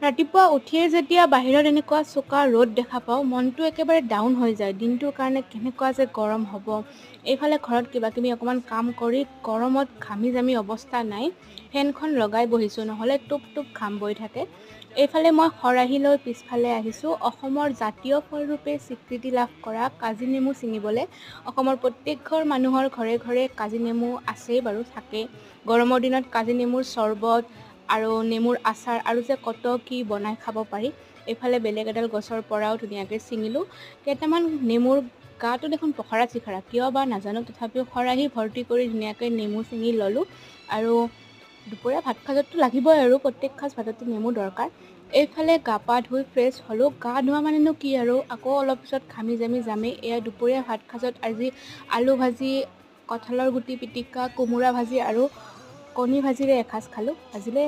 ৰাতিপুৱা উঠিয়ে যেতিয়া বাহিৰত এনেকুৱা চোকা ৰ'দ দেখা পাওঁ, মনটো একেবাৰে ডাউন হৈ যায়। দিনটোৰ কাৰণে কেনেকুৱা যে গৰম হ'ব। এইফালে ঘৰত কিবাকিবি অকণমান কাম কৰি গৰমত ঘামি-জামি অৱস্থা নাই। ফেনখন লগাই বহিছোঁ, নহ'লে টোপ টোপ ঘাম বৈ থাকে। এইফালে মই খৰাহি লৈ পিছফালে আহিছোঁ। অসমৰ জাতীয় ফলৰূপে স্বীকৃতি লাভ কৰা কাজি নেমু ছিঙিবলৈ। অসমৰ প্ৰত্যেক ঘৰ মানুহৰ ঘৰে ঘৰে কাজি নেমু আছেই বাৰু, থাকেই। গৰমৰ দিনত কাজি নেমুৰ চৰ্বত আৰু নেমুৰ আচাৰ আৰু যে কত কি বনাই খাব পাৰি। এইফালে বেলেগ এডাল গছৰ পৰাও ধুনীয়াকৈ ছিঙিলোঁ। কেইটামান নেমুৰ গাটো দেখোন পখৰা চিখৰা, কিয় বা নাজানো, তথাপিও খৰাহি ভৰ্তি কৰি ধুনীয়াকৈ নেমু ছিঙি ল'লোঁ। আৰু দুপৰীয়া ভাত সাজততো লাগিবই আৰু, প্ৰত্যেক সাজ ভাততে নেমু দৰকাৰ। এইফালে গা পা ধুই ফ্ৰেছ হ'লোঁ। গা ধোৱা মানেনো কি আৰু, আকৌ অলপ পিছত ঘামি-জামি যামেই। এয়া দুপৰীয়া ভাত সাজত আজি আলু ভাজি, কঁঠালৰ গুটি পিটিকা, কোমোৰা ভাজি আৰু কণী ভাজিৰে এসাঁজ খালোঁ। আজিলৈ